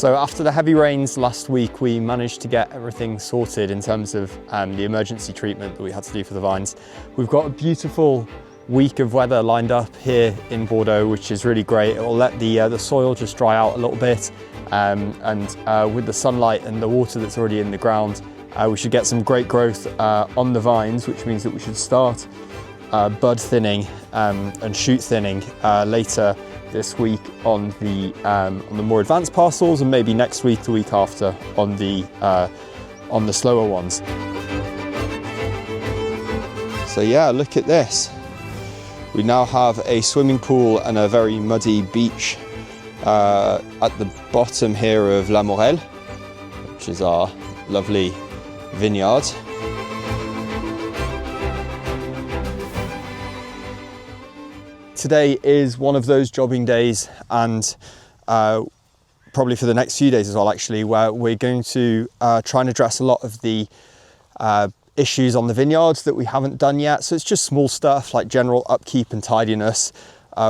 So after the heavy rains last week, we managed to get everything sorted in terms of the emergency treatment that we had to do for the vines. We've got a beautiful week of weather lined up here in Bordeaux, which is really great. It will let the soil just dry out a little bit, and with the sunlight and the water that's already in the ground, we should get some great growth on the vines, which means that we should start bud thinning and shoot thinning later this week on the more advanced parcels, and maybe next week, the week after, on the slower ones. So yeah, look at this. We now have a swimming pool and a very muddy beach at the bottom here of La Morelle, which is our lovely vineyard. Today is one of those jobbing days, and probably for the next few days as well, actually, where we're going to try and address a lot of the issues on the vineyards that we haven't done yet. So it's just small stuff like general upkeep and tidiness,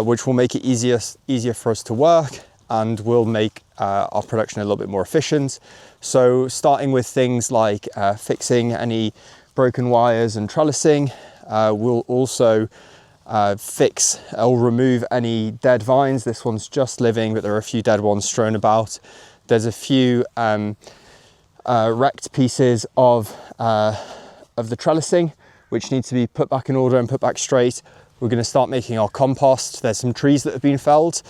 which will make it easier for us to work and will make our production a little bit more efficient. So starting with things like fixing any broken wires and trellising, we'll also fix or remove any dead vines. This one's just living, but there are a few dead ones strewn about. There's a few wrecked pieces of the trellising, which need to be put back in order and put back straight. We're going to start making our compost. There's some trees that have been felled.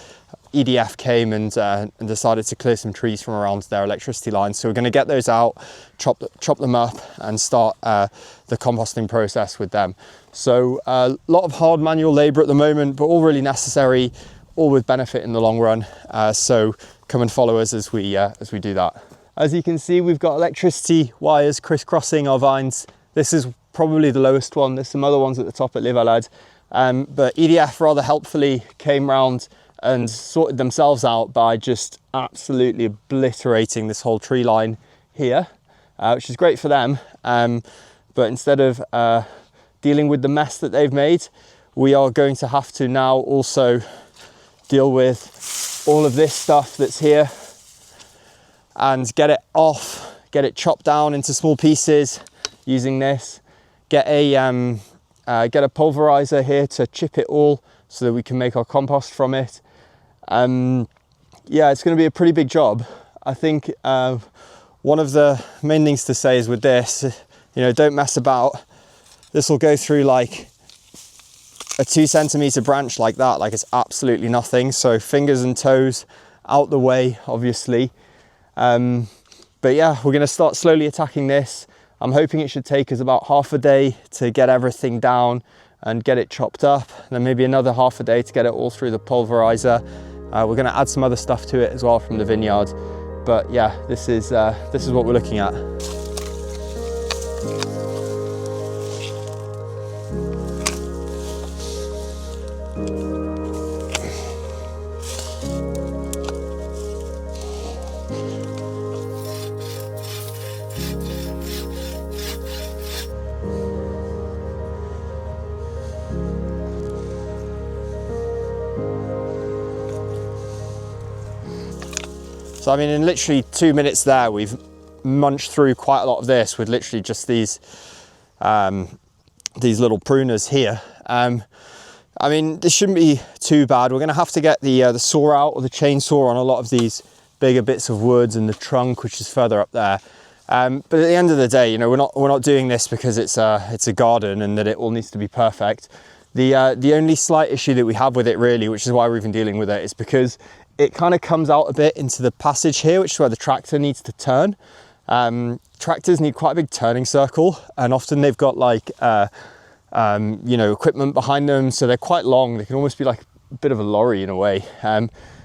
EDF came and decided to clear some trees from around their electricity lines. So we're going to get those out, chop them up, and start the composting process with them. So a lot of hard manual labour at the moment, but all really necessary, all with benefit in the long run. So come and follow us as we do that. As you can see, we've got electricity wires crisscrossing our vines. This is probably the lowest one. There's some other ones at the top at Les Valades. But EDF rather helpfully came round and sorted themselves out by just absolutely obliterating this whole tree line here, which is great for them. But instead of dealing with the mess that they've made, we are going to have to now also deal with all of this stuff that's here and get it off, get it chopped down into small pieces using this, get a pulverizer here to chip it all so that we can make our compost from it. Yeah, it's going to be a pretty big job. I think one of the main things to say is with this, don't mess about. This will go through like a 2 centimeter branch like that, like it's absolutely nothing. So fingers and toes out the way, obviously. But yeah, we're going to start slowly attacking this. I'm hoping it should take us about half a day to get everything down and get it chopped up, and then maybe another half a day to get it all through the pulverizer. We're going to add some other stuff to it as well from the vineyard. But yeah, this is what we're looking at. So I mean, in literally 2 minutes there, we've munched through quite a lot of this with literally just these little pruners here. I mean, this shouldn't be too bad. We're going to have to get the saw out, or the chainsaw, on a lot of these bigger bits of wood, and the trunk, which is further up there. But at the end of the day, we're not doing this because it's a garden and that it all needs to be perfect. The only slight issue that we have with it, really, which is why we're even dealing with it, is because it kind of comes out a bit into the passage here, which is where the tractor needs to turn. Tractors need quite a big turning circle, and often they've got like equipment behind them, so they're quite long. They can almost be like a bit of a lorry in a way.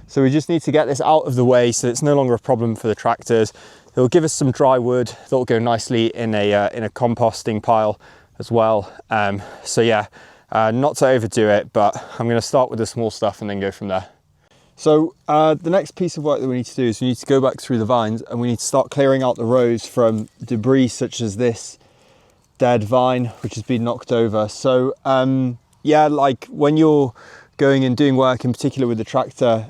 So we just need to get this out of the way so it's no longer a problem for the tractors. It'll give us some dry wood that'll go nicely in a composting pile as well. So yeah, not to overdo it, but I'm going to start with the small stuff and then go from there. So the next piece of work that we need to do is we need to go back through the vines, and we need to start clearing out the rows from debris such as this dead vine which has been knocked over. So yeah, like when you're going and doing work, in particular with the tractor,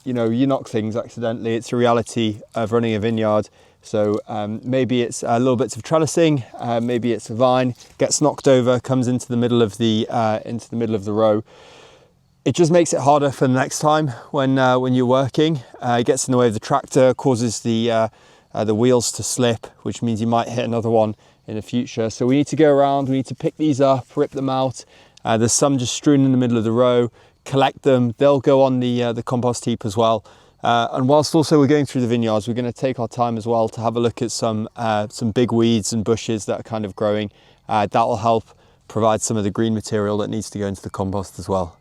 you know, you knock things accidentally. It's a reality of running a vineyard. So maybe it's little bits of trellising, maybe it's a vine, gets knocked over, comes into the middle of the row. It just makes it harder for the next time when you're working. It gets in the way of the tractor, causes the wheels to slip, which means you might hit another one in the future. So we need to go around, we need to pick these up, rip them out. There's some just strewn in the middle of the row, collect them. They'll go on the compost heap as well. And whilst also we're going through the vineyards, we're going to take our time as well to have a look at some big weeds and bushes that are kind of growing. That will help provide some of the green material that needs to go into the compost as well.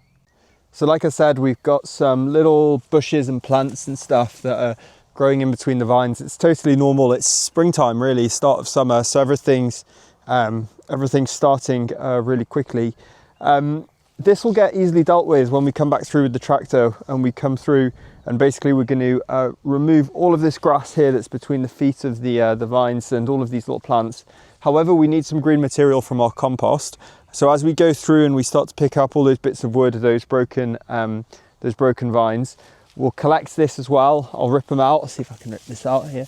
So like I said, we've got some little bushes and plants and stuff that are growing in between the vines. It's totally normal. It's springtime, really, start of summer. So everything's starting really quickly. This will get easily dealt with when we come back through with the tractor and we come through, and basically we're going to remove all of this grass here that's between the feet of the vines and all of these little plants. However, we need some green material from our compost. So as we go through and we start to pick up all those bits of wood, those broken vines, we'll collect this as well. I'll rip them out. I'll see if I can rip this out here.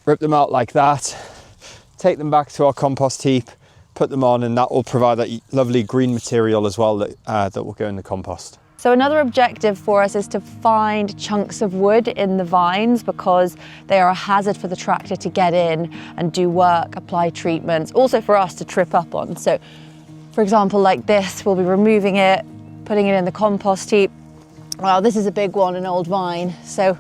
Rip them out like that. Take them back to our compost heap, put them on, and that will provide that lovely green material as well that will go in the compost. So another objective for us is to find chunks of wood in the vines, because they are a hazard for the tractor to get in and do work, apply treatments, also for us to trip up on. So for example, like this, we'll be removing it, putting it in the compost heap. Well, this is a big one, an old vine, so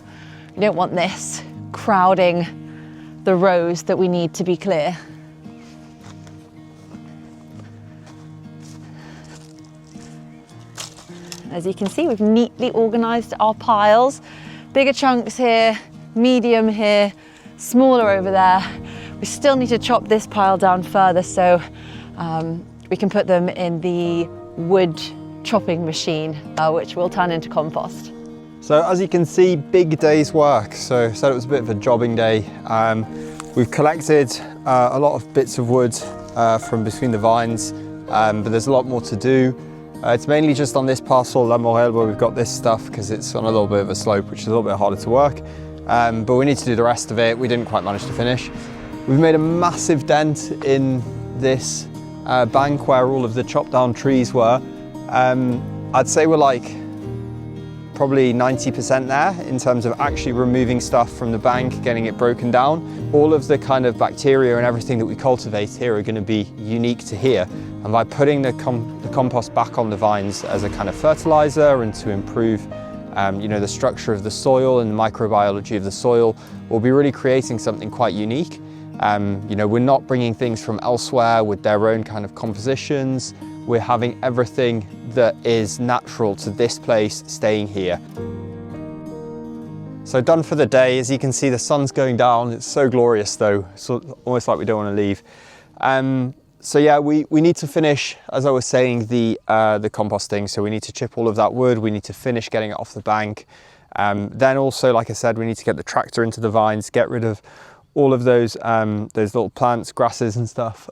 you don't want this crowding the rows that we need to be clear. As you can see, we've neatly organised our piles. Bigger chunks here, medium here, smaller over there. We still need to chop this pile down further so we can put them in the wood chopping machine, which will turn into compost. So as you can see, big day's work. So I said it was a bit of a jobbing day. We've collected a lot of bits of wood from between the vines, but there's a lot more to do. It's mainly just on this parcel, La Morelle, where we've got this stuff because it's on a little bit of a slope, which is a little bit harder to work. But we need to do the rest of it. We didn't quite manage to finish. We've made a massive dent in this bank where all of the chopped down trees were. I'd say we're like probably 90% there in terms of actually removing stuff from the bank, getting it broken down. All of the kind of bacteria and everything that we cultivate here are going to be unique to here. And by putting the compost back on the vines as a kind of fertilizer and to improve you know, the structure of the soil and the microbiology of the soil, we'll be really creating something quite unique. You know, we're not bringing things from elsewhere with their own kind of compositions. We're having everything that is natural to this place staying here. So done for the day. As you can see, the sun's going down. It's so glorious though. It's almost like we don't want to leave. So yeah, we need to finish, as I was saying, the composting. So we need to chip all of that wood. We need to finish getting it off the bank. Then also, like I said, we need to get the tractor into the vines, get rid of all of those little plants, grasses and stuff,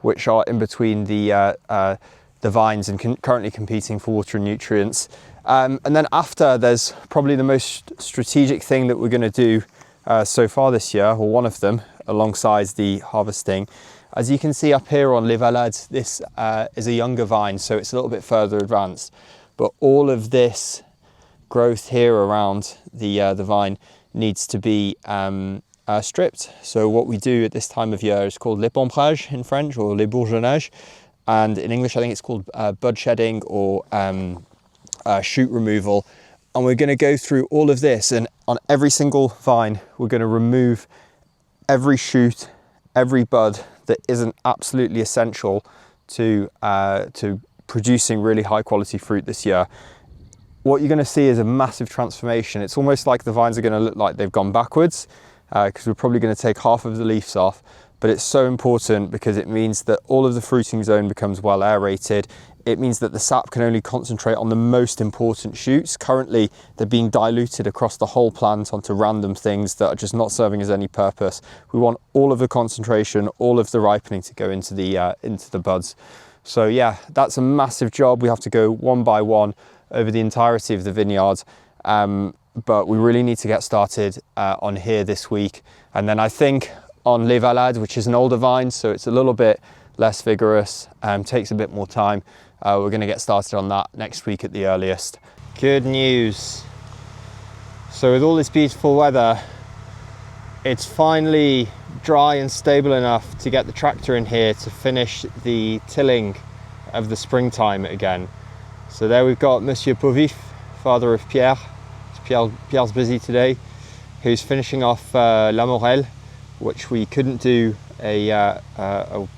which are in between the vines and currently competing for water and nutrients. And then after, there's probably the most strategic thing that we're going to do so far this year, or one of them, alongside the harvesting. As you can see up here on Les Valades, this is a younger vine, so it's a little bit further advanced. But all of this growth here around the vine needs to be stripped. So what we do at this time of year is called l'épombrage in French, or les bourgeonnages, and in English I think it's called bud shedding or shoot removal. And we're going to go through all of this, and on every single vine we're going to remove every shoot, every bud that isn't absolutely essential to producing really high quality fruit this year. What you're going to see is a massive transformation. It's almost like the vines are going to look like they've gone backwards, because we're probably going to take half of the leaves off, but it's so important because it means that all of the fruiting zone becomes well aerated. It means that the sap can only concentrate on the most important shoots. Currently, they're being diluted across the whole plant onto random things that are just not serving as any purpose. We want all of the concentration, all of the ripening to go into the buds. So yeah, that's a massive job. We have to go one by one over the entirety of the vineyard. But we really need to get started on here this week. And then I think on Les Valades, which is an older vine, so it's a little bit less vigorous, takes a bit more time. We're gonna get started on that next week at the earliest. Good news. So with all this beautiful weather, it's finally dry and stable enough to get the tractor in here to finish the tilling of the springtime again. So there we've got Monsieur Povif, father of Pierre. Pierre's busy today, who's finishing off La Morelle, which we couldn't do a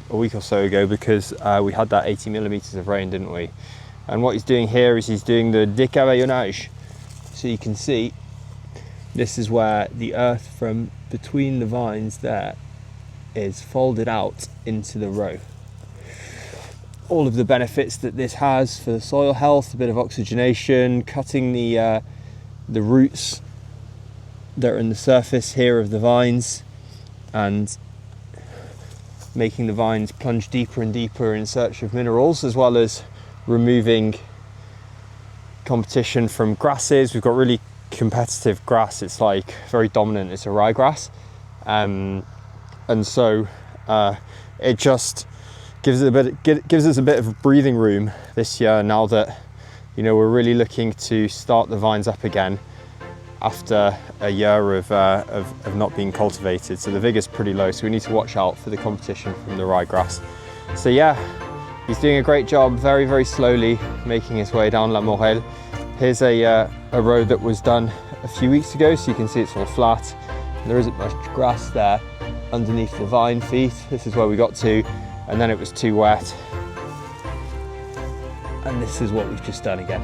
week or so ago because we had that 80 millimeters of rain, didn't we? And what he's doing here is he's doing the décavaillonnage. So you can see this is where the earth from between the vines there is folded out into the row. All of the benefits that this has for the soil health, a bit of oxygenation, cutting the roots that are in the surface here of the vines and making the vines plunge deeper and deeper in search of minerals, as well as removing competition from grasses. We've got really competitive grass. It's like very dominant. It's a ryegrass, and so it just gives us a bit of breathing room this year, now that we're really looking to start the vines up again after a year of not being cultivated. So the vigor's pretty low, so we need to watch out for the competition from the ryegrass. So yeah, he's doing a great job, very, very slowly making his way down La Morelle. Here's a road that was done a few weeks ago, so you can see it's all flat. There isn't much grass there underneath the vine feet. This is where we got to, and then it was too wet. And this is what we've just done again.